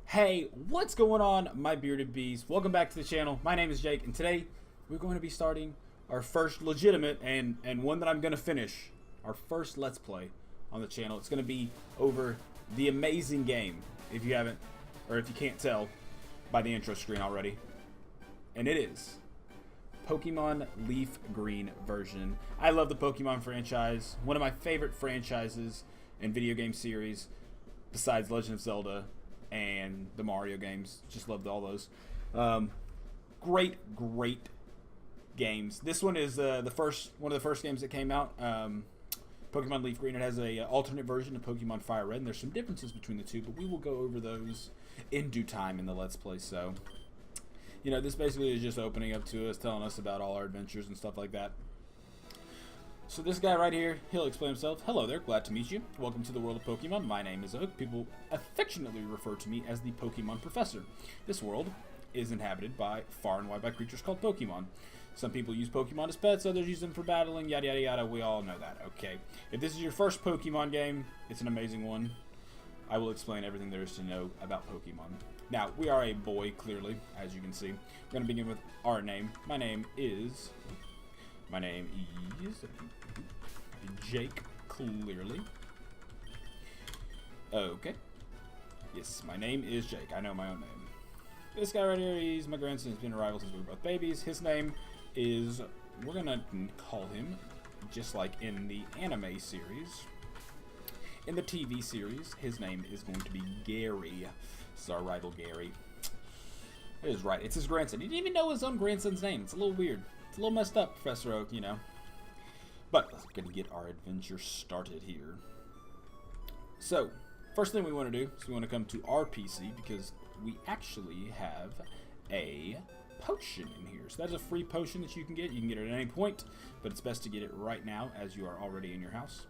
Hey, what's going on, my bearded bees? Welcome back to the channel. My name is Jake, and today we're going to be starting our first legitimate and one that I'm going to finish. Our first Let's Play on the channel. It's going to be over the amazing game, if you haven't, or if you can't tell by the intro screen already. And it is Pokemon Leafgreen version. I love the Pokemon franchise. One of my favorite franchises in video game series, besides Legend of Zelda and the Mario games. Just loved all those. Great games. This one is one of the first games that came out. Pokemon Leaf Green. It has a alternate version of Pokemon Fire Red, and there's some differences between the two, but we will go over those in due time in the Let's Play. So, you know, this basically is just opening up to us, telling us about all our adventures and stuff like that. So this guy right here, he'll explain himself. Hello there, glad to meet you. Welcome to the world of Pokemon. My name is Oak. People affectionately refer to me as the Pokemon Professor. This world is inhabited by far and wide by creatures called Pokemon. Some people use Pokemon as pets, others use them for battling, yada yada yada. We all know that, okay. If this is your first Pokemon game, it's an amazing one. I will explain everything there is to know about Pokemon. Now, we are a boy, clearly, as you can see. We're going to begin with our name. My name is Jake, clearly. Okay. Yes, my name is Jake. I know my own name. This guy right here, he's my grandson. He's been a rival since we were both babies. His name is, we're going to call him, just like in the anime series. In the TV series, his name is going to be Gary. This is our rival, Gary. That is right. It's his grandson. He didn't even know his own grandson's name. It's a little weird. It's a little messed up, Professor Oak, you know. But we're going to get our adventure started here. So, first thing we want to do is we want to come to our PC because we actually have a potion in here. So that's a free potion that you can get. You can get it at any point, but it's best to get it right now as you are already in your house.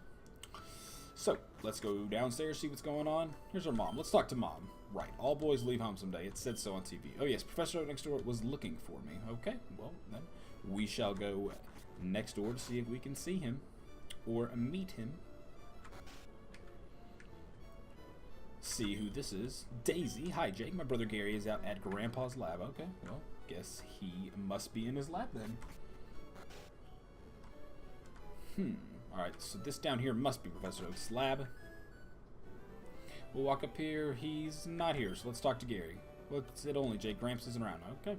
So, let's go downstairs, see what's going on. Here's our mom. Let's talk to mom. Right, all boys leave home someday. It said so on TV. Oh yes, Professor Oak next door was looking for me. Okay, well then we shall go next door to see if we can see him or meet him. See who this is. Daisy. Hi, Jake. My brother Gary is out at Grandpa's lab. Okay, well, guess he must be in his lab then. Alright, so this down here must be Professor Oak's lab. We'll walk up here. He's not here, so let's talk to Gary. What's it only, Jake? Gramps isn't around. Okay.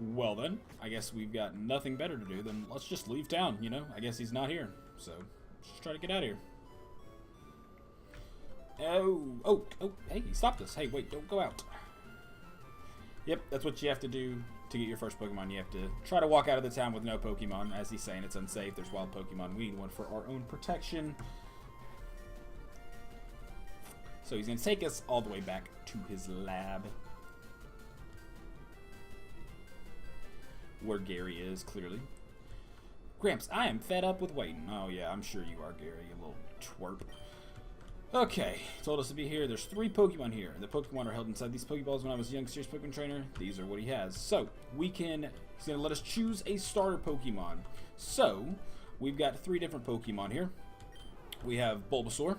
Well then, I guess we've got nothing better to do than let's just leave town, you know? I guess he's not here, so let's just try to get out of here. Oh, hey, he stopped us. Hey, wait, don't go out. Yep, that's what you have to do to get your first Pokemon. You have to try to walk out of the town with no Pokemon. As he's saying, it's unsafe. There's wild Pokemon. We need one for our own protection. So he's going to take us all the way back to his lab. Where Gary is, clearly. Gramps, I am fed up with waiting. Oh yeah, I'm sure you are, Gary, you little twerp. Okay, told us to be here. There's 3 Pokemon here. The Pokemon are held inside these Pokeballs. When I was a young, serious Pokemon trainer, these are what he has. So, he's going to let us choose a starter Pokemon. So, we've got 3 different Pokemon here. We have Bulbasaur,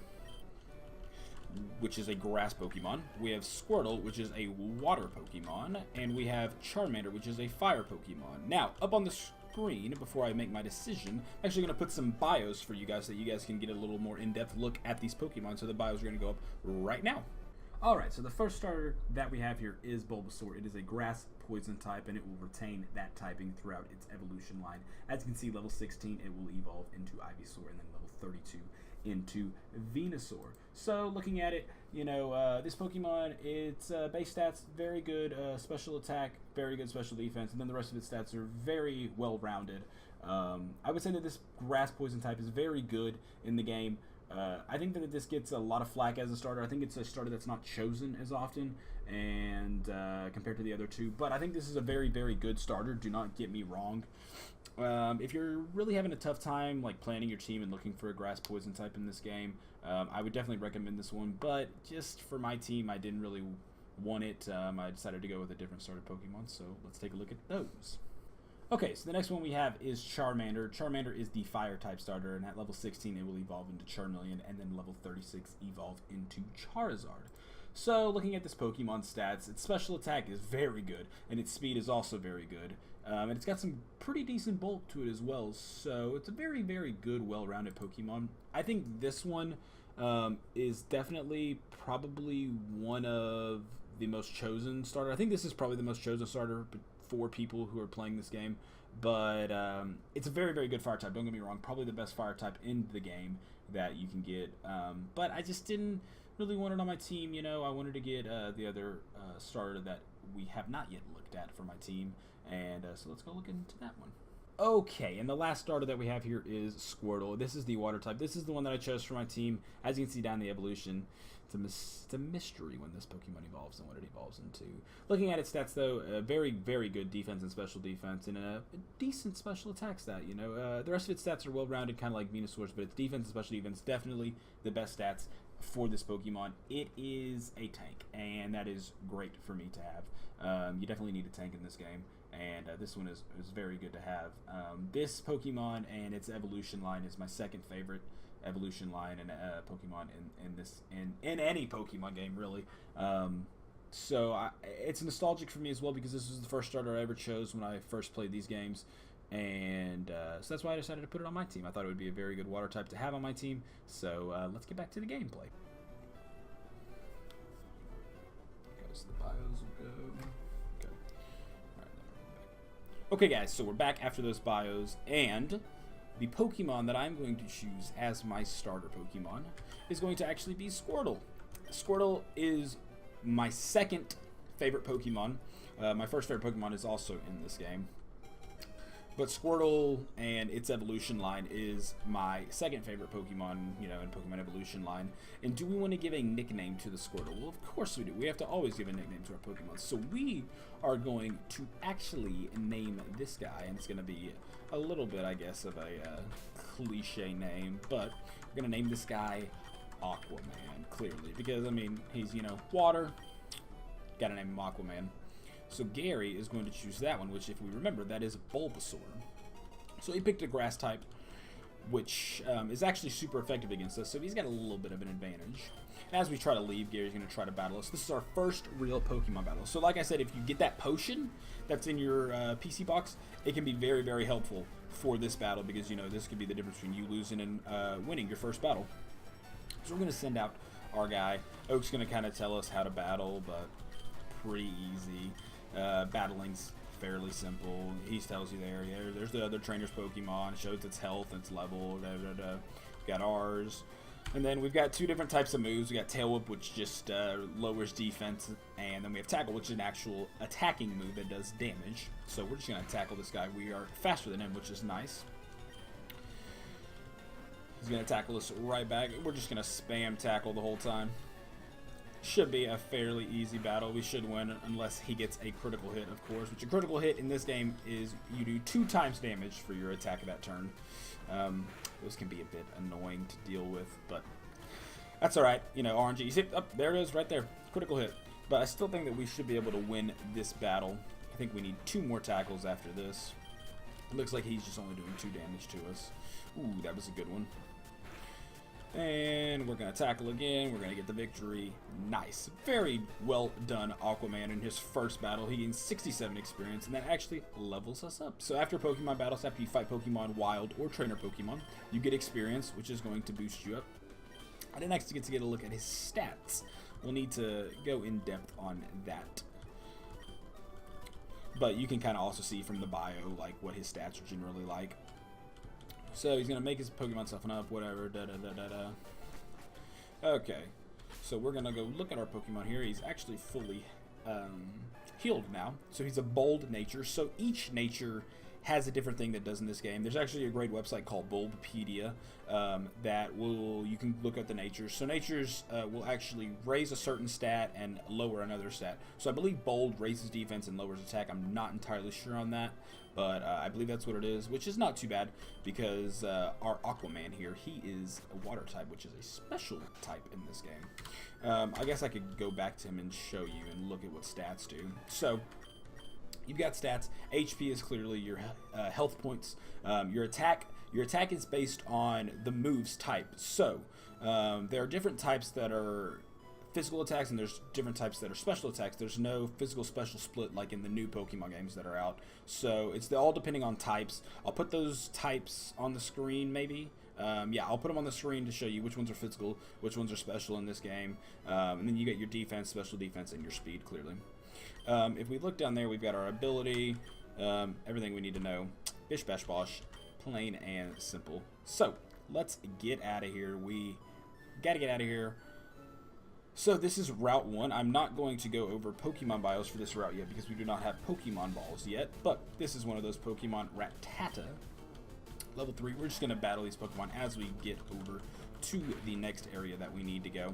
which is a grass Pokemon. We have Squirtle, which is a water Pokemon. And we have Charmander, which is a fire Pokemon. Now, up on the screen, before I make my decision, I'm actually going to put some bios for you guys so that you guys can get a little more in-depth look at these Pokemon. So the bios are going to go up right now. Alright, so the first starter that we have here is Bulbasaur. It is a grass poison type, and it will retain that typing throughout its evolution line. As you can see, level 16, it will evolve into Ivysaur, and then level 32 into Venusaur. So looking at it, you know, this Pokemon, its base stats, very good special attack, very good special defense, and then the rest of its stats are very well rounded. I would say that this grass poison type is very good in the game. I think that this gets a lot of flack as a starter. I think it's a starter that's not chosen as often and compared to the other two, but I think this is a very, very good starter. Do not get me wrong. If you're really having a tough time like planning your team and looking for a grass poison type in this game, I would definitely recommend this one, but just for my team, I didn't really want it. I decided to go with a different starter Pokemon, so let's take a look at those. Okay, so the next one we have is Charmander. Charmander is the fire type starter, and at level 16 it will evolve into Charmeleon, and then level 36 evolve into Charizard. So looking at this Pokemon stats, its special attack is very good, and its speed is also very good. And it's got some pretty decent bulk to it as well, so it's a very, very good, well-rounded Pokemon. I think this one is definitely probably one of the most chosen starter. I think this is probably the most chosen starter for people who are playing this game, but it's a very, very good fire type. Don't get me wrong, probably the best fire type in the game that you can get, but I just didn't really want it on my team. I wanted to get the other starter that we have not yet looked at for my team, and so let's go look into that one. Okay, and the last starter that we have here is Squirtle. This is the water type. This is the one that I chose for my team. As you can see down the evolution, it's a mystery when this Pokemon evolves and what it evolves into. Looking at its stats, though, a very, very good defense and special defense, and a decent special attack stat. The rest of its stats are well-rounded, kind of like Venusaur's, but its defense and special defense definitely the best stats for this Pokemon. It is a tank, and that is great for me to have. You definitely need a tank in this game, and this one is very good to have. This Pokemon and its evolution line is my second favorite evolution line and Pokemon in any Pokemon game, really. So it's nostalgic for me as well, because this was the first starter I ever chose when I first played these games, and so that's why I decided to put it on my team. I thought it would be a very good water type to have on my team. So let's get back to the gameplay. Goes the bios will go. Okay. All right, okay, guys. So we're back after those bios, and the Pokemon that I'm going to choose as my starter Pokemon is going to actually be Squirtle. Squirtle is my second favorite Pokemon. My first favorite Pokemon is also in this game. But Squirtle and its evolution line is my second favorite Pokemon, in Pokemon evolution line. And do we want to give a nickname to the Squirtle? Well, of course we do. We have to always give a nickname to our Pokemon. So we are going to actually name this guy, and it's going to be a little bit, I guess, of a cliche name, but we're going to name this guy Aquaman, clearly, because, he's, water, got to name him Aquaman. So Gary is going to choose that one, which, if we remember, that is Bulbasaur. So he picked a grass type, which is actually super effective against us, so he's got a little bit of an advantage. And as we try to leave, Gary's going to try to battle us. This is our first real Pokemon battle. So like I said, if you get that potion that's in your PC box, it can be very, very helpful for this battle, because, this could be the difference between you losing and winning your first battle. So we're going to send out our guy. Oak's going to kind of tell us how to battle, but pretty easy. Battling's fairly simple. He tells you there's the other trainer's Pokemon, shows its health, its level, got ours. And then we've got two different types of moves. We got Tail Whip, which just lowers defense, and then we have Tackle, which is an actual attacking move that does damage. So we're just going to tackle this guy. We are faster than him, which is nice. He's going to tackle us right back. We're just going to spam tackle the whole time. Should be a fairly easy battle. We should win unless he gets a critical hit, of course, which a critical hit in this game is you do 2 times damage for your attack of that turn. Those can be a bit annoying to deal with, but that's all right. RNG. You see, there it is right there. Critical hit. But I still think that we should be able to win this battle. I think we need 2 more tackles after this. It looks like he's just only doing 2 damage to us. Ooh, that was a good one. And we're going to tackle again. We're going to get the victory. Nice. Very well done, Aquaman, in his first battle. He gains 67 experience, and that actually levels us up. So after Pokemon battles, after you fight Pokemon Wild or Trainer Pokemon, you get experience, which is going to boost you up. And then next you get a look at his stats. We'll need to go in depth on that. But you can kind of also see from the bio, like, what his stats are generally like. So he's going to make his Pokemon toughen up, whatever, Okay, so we're going to go look at our Pokemon here. He's actually fully healed now. So he's a bold nature. So each nature has a different thing that does in this game. There's actually a great website called Bulbapedia that you can look at the natures. So natures will actually raise a certain stat and lower another stat. So I believe bold raises defense and lowers attack. I'm not entirely sure on that, but I believe that's what it is, which is not too bad, because our Aquaman here, he is a water type, which is a special type in this game. I guess I could go back to him and show you and look at what stats do. So you've got stats. HP is clearly your health points. Your attack is based on the move's type. So there are different types that are physical attacks and there's different types that are special attacks. There's no physical special split like in the new Pokemon games that are out. So it's all depending on types. I'll put those types on the screen maybe. Yeah, I'll put them on the screen to show you which ones are physical, which ones are special in this game. And then you get your defense, special defense, and your speed clearly. If we look down there, we've got our ability, everything we need to know. Bish Bash Bosh, plain and simple. So let's get out of here. We gotta get out of here. So this is Route 1. I'm not going to go over Pokemon bios for this route yet because we do not have Pokemon balls yet, but this is one of those Pokemon Rattata. Level 3. We're just going to battle these Pokemon as we get over to the next area that we need to go.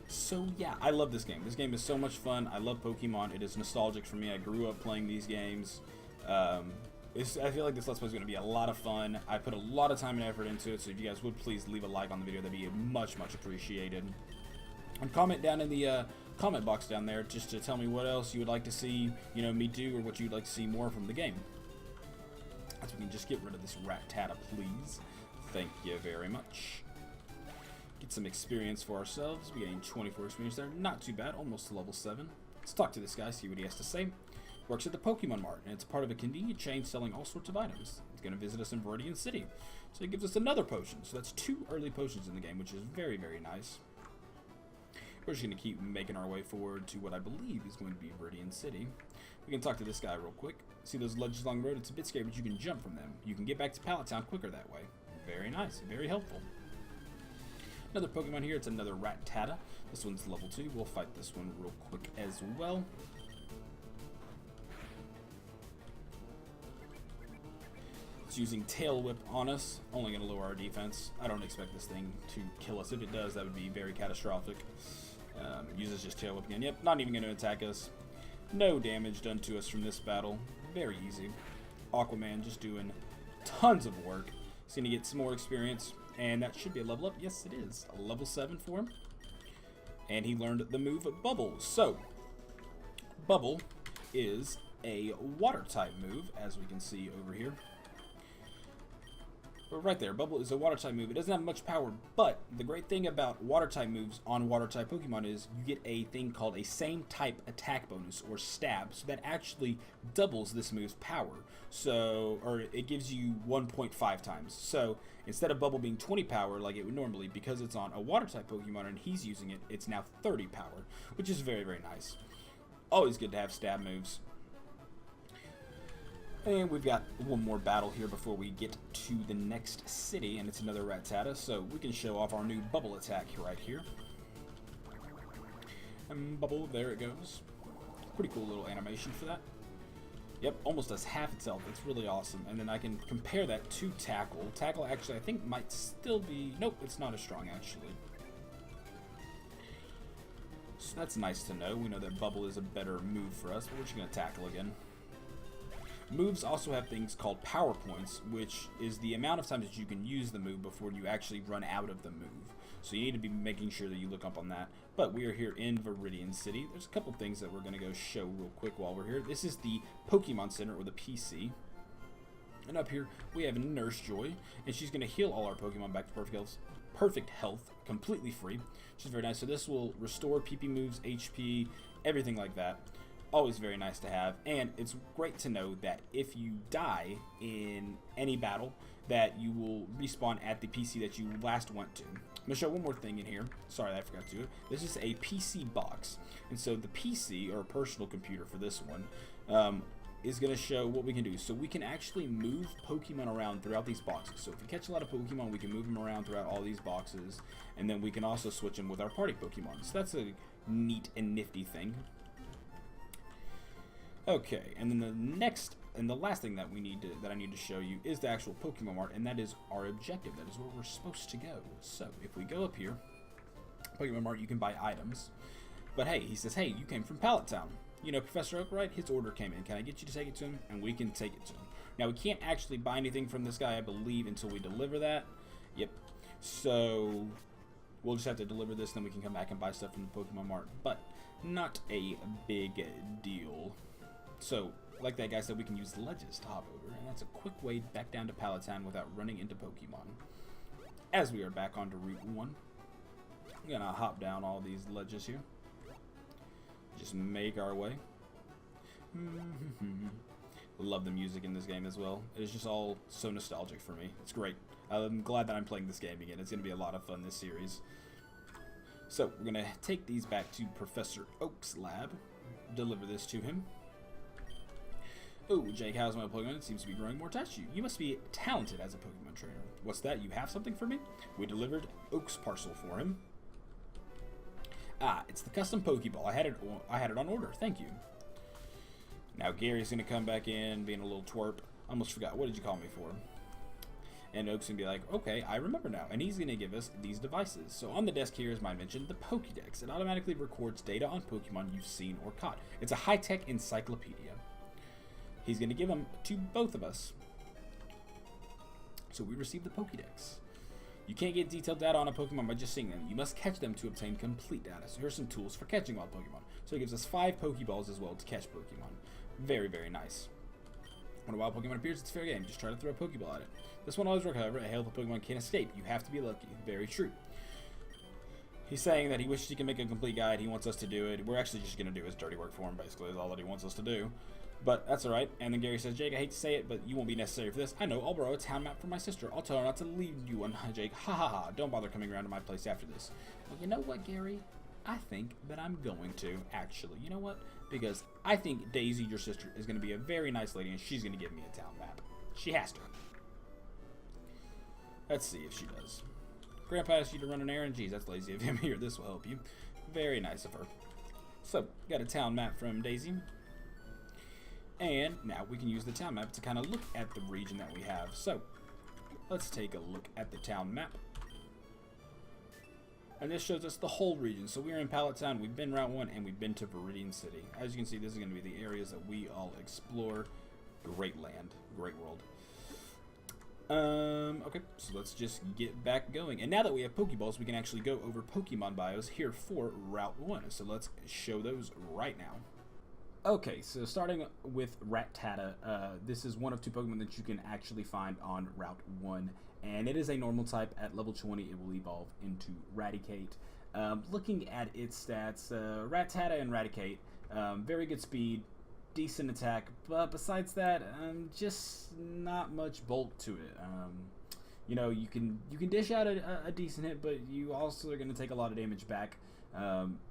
So yeah, I love this game. This game is so much fun. I love Pokemon. It is nostalgic for me. I grew up playing these games. I feel like this Let's Play is going to be a lot of fun. I put a lot of time and effort into it, so if you guys would please leave a like on the video, that'd be much, much appreciated. And comment down in the comment box down there just to tell me what else you would like to see, me do, or what you'd like to see more from the game. So we can just get rid of this Rattata, please. Thank you very much. Get some experience for ourselves. We gained 24 experience there. Not too bad, almost to level 7. Let's talk to this guy, see what he has to say. Works at the Pokemon Mart, and it's part of a convenient chain selling all sorts of items. It's going to visit us in Viridian City. So it gives us another potion. So that's 2 early potions in the game, which is very, very nice. We're just going to keep making our way forward to what I believe is going to be Viridian City. We can talk to this guy real quick. See those ledges along the road? It's a bit scary, but you can jump from them. You can get back to Pallet Town quicker that way. Very nice. Very helpful. Another Pokemon here. It's another Rattata. This one's level 2. We'll fight this one real quick as well. Using Tail Whip on us, only going to lower our defense. I don't expect this thing to kill us. If it does, that would be very catastrophic. Uses just Tail Whip again. Yep, not even going to attack us. No damage done to us from this battle. Very easy. Aquaman just doing tons of work. He's going to get some more experience, and that should be a level up. Yes, it is. A level 7 for him. And he learned the move Bubble. So, Bubble is a water-type move, as we can see over here. Right there, Bubble is a water-type move. It doesn't have much power, but the great thing about water-type moves on water-type Pokemon is you get a thing called a same-type attack bonus, or stab, so that actually doubles this move's power. So, or it gives you 1.5 times. So, instead of Bubble being 20 power like it would normally, because it's on a water-type Pokemon and he's using it, it's now 30 power, which is very, very nice. Always good to have stab moves. And we've got one more battle here before we get to the next city, and it's another Rattata, so we can show off our new Bubble attack right here. And Bubble, there it goes. Pretty cool little animation for that. Yep, almost does half its health. It's really awesome. And then I can compare that to Tackle. Tackle actually I think might still be... Nope, it's not as strong actually. So that's nice to know. We know that Bubble is a better move for us, but we're just going to Tackle again. Moves also have things called power points, which is the amount of times that you can use the move before you actually run out of the move. So you need to be making sure that you look up on that. But we are here in Viridian City. There's a couple things that we're going to go show real quick while we're here. This is the Pokemon Center, or the PC. And up here, we have Nurse Joy, and she's going to heal all our Pokemon back to perfect health, completely free, which is very nice. So this will restore PP moves, HP, everything like that. Always very nice to have, and it's great to know that if you die in any battle, that you will respawn at the PC that you last went to. I'm going to show one more thing in here. Sorry, I forgot to do it. This is a PC box, and so the PC, or personal computer for this one, is going to show what we can do. So we can actually move Pokemon around throughout these boxes. So if we catch a lot of Pokemon, we can move them around throughout all these boxes, and then we can also switch them with our party Pokemon. So that's a neat and nifty thing. Okay, and then the next and the last thing that I need to show you is the actual Pokemon Mart, and that is our objective. That is where we're supposed to go. So if we go up here, Pokemon Mart, you can buy items. But hey, he says, hey, you came from Pallet Town. You know Professor Oak, right? His order came in. Can I get you to take it to him? And we can take it to him. Now, we can't actually buy anything from this guy, I believe, until we deliver that. Yep. So we'll just have to deliver this, then we can come back and buy stuff from the Pokemon Mart. But not a big deal. So, like that guy said, we can use ledges to hop over, and that's a quick way back down to Pallet Town without running into Pokemon. As we are back onto Route 1. I'm gonna hop down all these ledges here. Just make our way. Love the music in this game as well. It is just all so nostalgic for me. It's great. I'm glad that I'm playing this game again. It's going to be a lot of fun this series. So, we're going to take these back to Professor Oak's lab. Deliver this to him. Oh, Jake, how's my Pokemon? It seems to be growing more attached to you. You must be talented as a Pokemon trainer. What's that? You have something for me? We delivered Oak's parcel for him. Ah, it's the custom Pokeball. I had it on order. Thank you. Now Gary's going to come back in, being a little twerp. Almost forgot. What did you call me for? And Oak's going to be like, okay, I remember now. And he's going to give us these devices. So on the desk here, as I mentioned, the Pokédex. It automatically records data on Pokemon you've seen or caught. It's a high-tech encyclopedia. He's going to give them to both of us. So we receive the Pokédex. You can't get detailed data on a Pokemon by just seeing them. You must catch them to obtain complete data. So here's some tools for catching wild Pokemon. So it gives us 5 Pokeballs as well to catch Pokemon. Very, very nice. When a wild Pokemon appears, it's fair game. Just try to throw a Pokeball at it. This one always works, however. A hailful Pokemon can't escape. You have to be lucky. Very true. He's saying that he wishes he could make a complete guide. He wants us to do it. We're actually just going to do his dirty work for him, basically, is all that he wants us to do. But that's alright. And then Gary says, Jake, I hate to say it, but you won't be necessary for this. I know, I'll borrow a town map from my sister. I'll tell her not to leave you on Jake. Ha ha ha. Don't bother coming around to my place after this. Well, you know what, Gary? I think that I'm going to, actually. You know what? Because I think Daisy, your sister, is going to be a very nice lady, and she's going to give me a town map. She has to. Let's see if she does. Grandpa asked you to run an errand. Geez, that's lazy of him. Here, this will help you. Very nice of her. So, got a town map from Daisy. And now we can use the town map to kind of look at the region that we have. So, let's take a look at the town map. And this shows us the whole region. So we're in Pallet Town, we've been Route 1, and we've been to Viridian City. As you can see, this is going to be the areas that we all explore. Great land. Great world. Okay, so let's just get back going. And now that we have Pokeballs, we can actually go over Pokemon bios here for Route 1. So let's show those right now. Okay, so starting with Rattata, this is one of 2 Pokemon that you can actually find on Route 1. And it is a normal type. At level 20, it will evolve into Raticate. Looking at its stats, Rattata and Raticate, very good speed, decent attack, but besides that, just not much bulk to it. You know, you can dish out a decent hit, but you also are going to take a lot of damage back.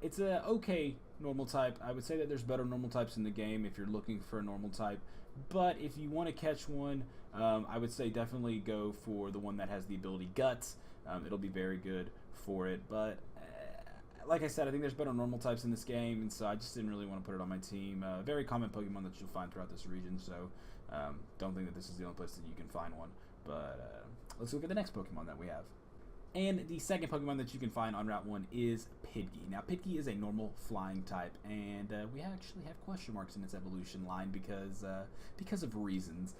It's a okay normal type. I would say that there's better normal types in the game if you're looking for a normal type. But if you want to catch one, I would say definitely go for the one that has the ability Guts. It'll be very good for it. But like I said, I think there's better normal types in this game, and so I just didn't really want to put it on my team. Very common Pokemon that you'll find throughout this region, so don't think that this is the only place that you can find one. But let's look at the next Pokemon that we have. And the second Pokemon that you can find on Route 1 is Pidgey. Now, Pidgey is a normal flying type, and we actually have question marks in its evolution line because of reasons.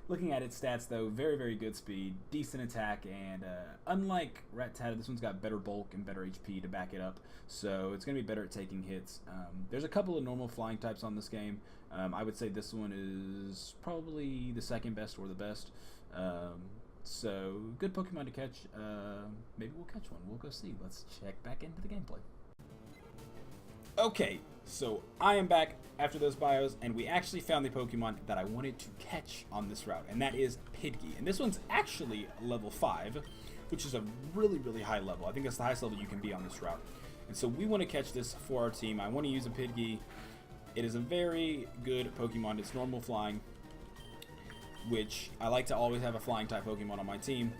Looking at its stats, though, very, very good speed, decent attack, and unlike Rattata, this one's got better bulk and better HP to back it up, so it's going to be better at taking hits. There's a couple of normal flying types on this game. I would say this one is probably the second best or the best. So, good Pokemon to catch. Maybe we'll catch one. We'll go see. Let's check back into the gameplay. Okay, so I am back after those bios, and we actually found the Pokemon that I wanted to catch on this route, and that is Pidgey. And this one's actually level 5, which is a really, really high level. I think that's the highest level you can be on this route. And so we want to catch this for our team. I want to use a Pidgey. It is a very good Pokemon. It's normal flying, which I like to always have a flying type Pokemon on my team.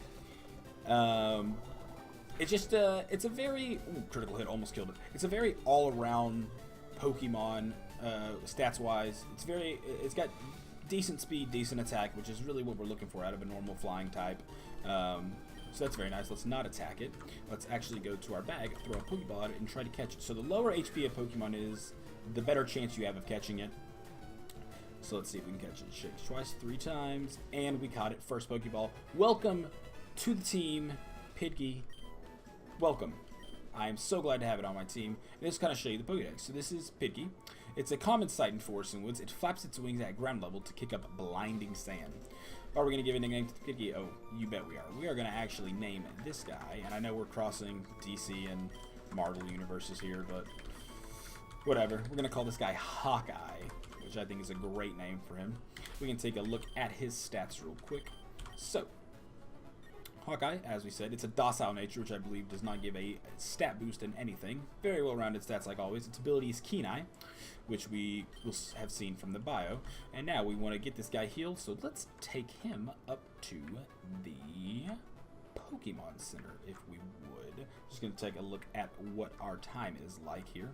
It's just it's a very critical hit, almost killed it. It's a very all-around Pokemon stats wise. It's got decent speed, decent attack, which is really what we're looking for out of a normal flying type. So that's very nice. Let's not attack it. Let's actually go to our bag, throw a Pokeball at it, and try to catch it. So the lower HP a Pokemon is, the better chance you have of catching it. So let's see if we can catch it. Shakes twice, 3 times, and we caught it. First Pokeball. Welcome to the team, Pidgey. Welcome. I am so glad to have it on my team. And this kind of show you the Pokédex. So this is Pidgey. It's a common sight in forests and woods. It flaps its wings at ground level to kick up blinding sand. Are we going to give a nickname to the kitty? Oh, you bet we are. We are going to actually name this guy. And I know we're crossing DC and Marvel universes here, but whatever. We're going to call this guy Hawkeye, which I think is a great name for him. We can take a look at his stats real quick. So, Hawkeye, as we said, it's a docile nature, which I believe does not give a stat boost in anything. Very well-rounded stats like always. Its ability is Keen Eye, which we will have seen from the bio. And now we want to get this guy healed, so let's take him up to the Pokemon Center, if we would. Just going to take a look at what our time is like here.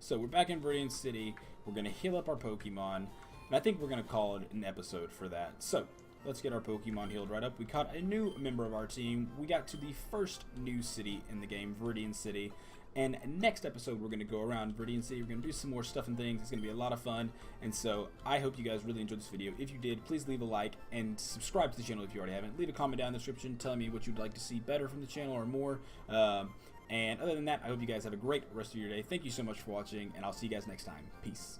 So we're back in Viridian City. We're going to heal up our Pokemon, and I think we're going to call it an episode for that. So let's get our Pokemon healed right up. We caught a new member of our team. We got to the first new city in the game, Viridian City. And next episode, we're going to go around Viridian City. We're going to do some more stuff and things. It's going to be a lot of fun. And so I hope you guys really enjoyed this video. If you did, please leave a like and subscribe to the channel if you already haven't. Leave a comment down in the description telling me what you'd like to see better from the channel or more. And other than that, I hope you guys have a great rest of your day. Thank you so much for watching, and I'll see you guys next time. Peace.